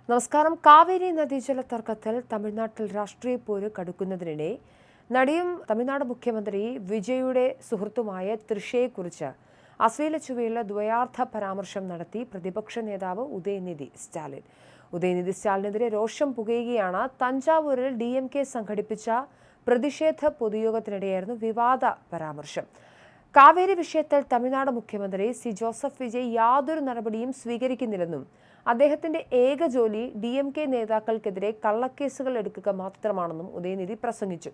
നമസ്കാരം. കാവേരി നദീജല തർക്കത്തിൽ തമിഴ്നാട്ടിൽ രാഷ്ട്രീയ പോര് കടുക്കുന്നതിനിടെ നടിയും തമിഴ്നാട് മുഖ്യമന്ത്രി വിജയുടെ സുഹൃത്തുമായ തൃഷയെക്കുറിച്ച് അശ്ലീല ചുവയുള്ള ദ്വയാർത്ഥ പരാമർശം നടത്തി പ്രതിപക്ഷ നേതാവ് ഉദയനിധി സ്റ്റാലിൻ. ഉദയനിധി സ്റ്റാലിനെതിരെ രോഷം പുകയുകയാണ്. തഞ്ചാവൂരിൽ DMK സംഘടിപ്പിച്ച പ്രതിഷേധ പൊതുയോഗത്തിനിടെയായിരുന്നു വിവാദ പരാമർശം. കാവേരി വിഷയത്തിൽ തമിഴ്നാട് മുഖ്യമന്ത്രി ജോസഫ് വിജയ് യാതൊരു നടപടിയും സ്വീകരിക്കുന്നില്ലെന്നും അദ്ദേഹത്തിന്റെ ഏക ജോലി DMK നേതാക്കൾക്കെതിരെ കള്ളക്കേസുകൾ എടുക്കുക മാത്രമാണെന്നും ഉദയനിധി പ്രസംഗിച്ചു.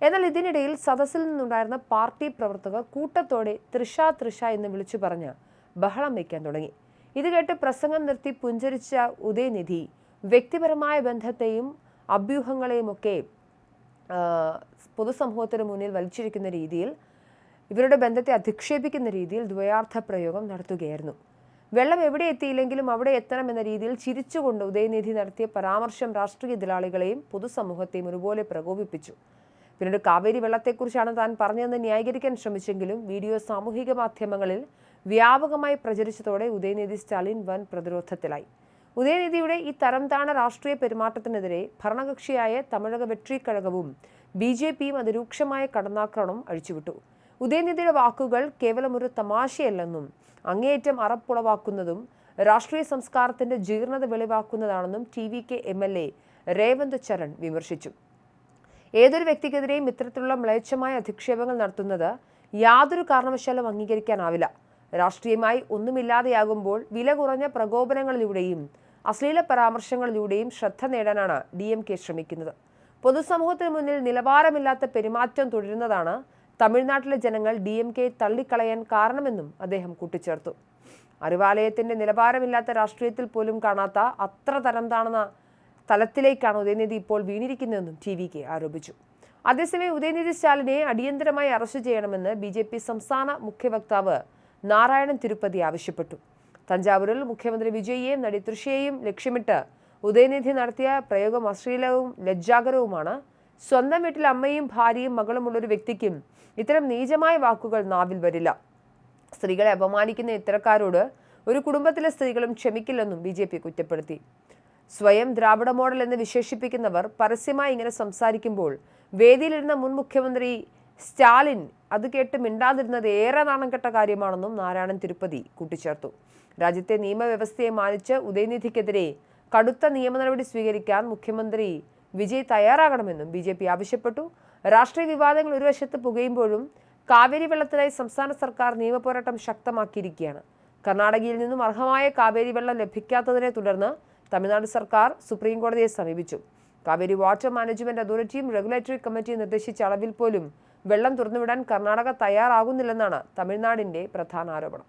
എന്നാൽ ഇതിനിടയിൽ സദസ്സിൽ നിന്നുണ്ടായിരുന്ന പാർട്ടി പ്രവർത്തകർ കൂട്ടത്തോടെ തൃഷ എന്ന് വിളിച്ചു പറഞ്ഞ് ബഹളം വയ്ക്കാൻ തുടങ്ങി. ഇത് കേട്ട് പ്രസംഗം നിർത്തി പുഞ്ചരിച്ച ഉദയനിധി വ്യക്തിപരമായ ബന്ധത്തെയും അഭ്യൂഹങ്ങളെയുമൊക്കെ പൊതുസമൂഹത്തിന് മുന്നിൽ വലിച്ചിരിക്കുന്ന രീതിയിൽ, ഇവരുടെ ബന്ധത്തെ അധിക്ഷേപിക്കുന്ന രീതിയിൽ ദ്വയാർത്ഥ പ്രയോഗം നടത്തുകയായിരുന്നു. വെള്ളം എവിടെ എത്തിയില്ലെങ്കിലും അവിടെ എത്തണമെന്ന രീതിയിൽ ചിരിച്ചുകൊണ്ട് ഉദയനിധി നടത്തിയ പരാമർശം രാഷ്ട്രീയ എതിരാളികളെയും പൊതുസമൂഹത്തെയും ഒരുപോലെ പ്രകോപിപ്പിച്ചു. പിന്നീട് കാവേരി വെള്ളത്തെക്കുറിച്ചാണ് താൻ പറഞ്ഞതെന്ന് ന്യായീകരിക്കാൻ ശ്രമിച്ചെങ്കിലും വീഡിയോ സാമൂഹിക മാധ്യമങ്ങളിൽ വ്യാപകമായി പ്രചരിച്ചതോടെ ഉദയനിധി സ്റ്റാലിൻ വൻ പ്രതിരോധത്തിലായി. ഉദയനിധിയുടെ ഈ തരംതാണ രാഷ്ട്രീയ പെരുമാറ്റത്തിനെതിരെ ഭരണകക്ഷിയായ തമിഴക വെട്രി കഴകവും BJPയും അതിരൂക്ഷമായ കടന്നാക്രമണം അഴിച്ചുവിട്ടു. ഉദയനിധിയുടെ വാക്കുകൾ കേവലം ഒരു തമാശയല്ലെന്നും അങ്ങേയറ്റം അറപ്പുളവാക്കുന്നതും രാഷ്ട്രീയ സംസ്കാരത്തിന്റെ ജീർണത വെളിവാക്കുന്നതാണെന്നും TVK MLA രേവന്ത് ചരൺ വിമർശിച്ചു. ഏതൊരു വ്യക്തിക്കെതിരെയും ഇത്തരത്തിലുള്ള മ്ലേച്ഛമായ അധിക്ഷേപങ്ങൾ നടത്തുന്നത് യാതൊരു കാരണവശാലും അംഗീകരിക്കാനാവില്ല. രാഷ്ട്രീയമായി ഒന്നുമില്ലാതെയാകുമ്പോൾ വില കുറഞ്ഞ പ്രകോപനങ്ങളിലൂടെയും അശ്ലീല പരാമർശങ്ങളിലൂടെയും ശ്രദ്ധ നേടാനാണ് DMK ശ്രമിക്കുന്നത്. പൊതുസമൂഹത്തിന് മുന്നിൽ നിലവാരമില്ലാത്ത പെരുമാറ്റം തുടരുന്നതാണ് തമിഴ്നാട്ടിലെ ജനങ്ങൾ DMK തള്ളിക്കളയാൻ കാരണമെന്നും അദ്ദേഹം കൂട്ടിച്ചേർത്തു. അറിവാലയത്തിന്റെ നിലവാരമില്ലാത്ത രാഷ്ട്രീയത്തിൽ പോലും കാണാത്ത അത്ര തരംതാണെന്ന തലത്തിലേക്കാണ് ഉദയനിധി ഇപ്പോൾ വീണിരിക്കുന്നതെന്നും TVK ആരോപിച്ചു. അതേസമയം ഉദയനിധി സ്റ്റാലിനെ അടിയന്തരമായി അറസ്റ്റ് ചെയ്യണമെന്ന് BJP സംസ്ഥാന മുഖ്യ വക്താവ് നാരായണൻ തിരുപ്പതി ആവശ്യപ്പെട്ടു. തഞ്ചാവൂരിൽ മുഖ്യമന്ത്രി വിജയിയെയും നടി തൃഷയെയും ലക്ഷ്യമിട്ട് ഉദയനിധി നടത്തിയ പ്രയോഗം അശ്ലീലവും ലജ്ജാകരവുമാണ്. സ്വന്തം വീട്ടിൽ അമ്മയും ഭാര്യയും മകളുമുള്ളൊരു വ്യക്തിക്കും ഇത്തരം നീചമായ വാക്കുകൾ നാവിൽ വരില്ല. സ്ത്രീകളെ അപമാനിക്കുന്ന ഇത്തരക്കാരോട് ഒരു കുടുംബത്തിലെ സ്ത്രീകളും ക്ഷമിക്കില്ലെന്നും BJP കുറ്റപ്പെടുത്തി. സ്വയം ദ്രാവിഡ മോഡൽ എന്ന് വിശേഷിപ്പിക്കുന്നവർ പരസ്യമായി ഇങ്ങനെ സംസാരിക്കുമ്പോൾ വേദിയിലിരുന്ന മുൻ മുഖ്യമന്ത്രി സ്റ്റാലിൻ അത് കേട്ട് മിണ്ടാതിരുന്നത് ഏറെ നാണംകെട്ട കാര്യമാണെന്നും നാരായണൻ തിരുപ്പതി കൂട്ടിച്ചേർത്തു. രാജ്യത്തെ നിയമവ്യവസ്ഥയെ മാനിച്ച് ഉദയനിധിക്കെതിരെ കടുത്ത നിയമ നടപടി സ്വീകരിക്കാൻ മുഖ്യമന്ത്രി വിജയ് തയ്യാറാകണമെന്നും BJP ആവശ്യപ്പെട്ടു. രാഷ്ട്രീയ വിവാദങ്ങൾ ഒരു വശത്ത് പുകയുമ്പോഴും കാവേരി വെള്ളത്തിനായി സംസ്ഥാന സർക്കാർ നിയമപോരാട്ടം ശക്തമാക്കിയിരിക്കുകയാണ്. കർണാടകയിൽ നിന്നും അർഹമായ കാവേരി വെള്ളം ലഭിക്കാത്തതിനെ തുടർന്ന് തമിഴ്നാട് സർക്കാർ സുപ്രീം കോടതിയെ സമീപിച്ചു. കാവേരി വാട്ടർ മാനേജ്മെന്റ് അതോറിറ്റിയും റെഗുലേറ്ററി കമ്മിറ്റിയും നിർദ്ദേശിച്ച അളവിൽ പോലും വെള്ളം തുറന്നുവിടാൻ കർണാടക തയ്യാറാകുന്നില്ലെന്നാണ് തമിഴ്നാടിന്റെ പ്രധാന ആരോപണം.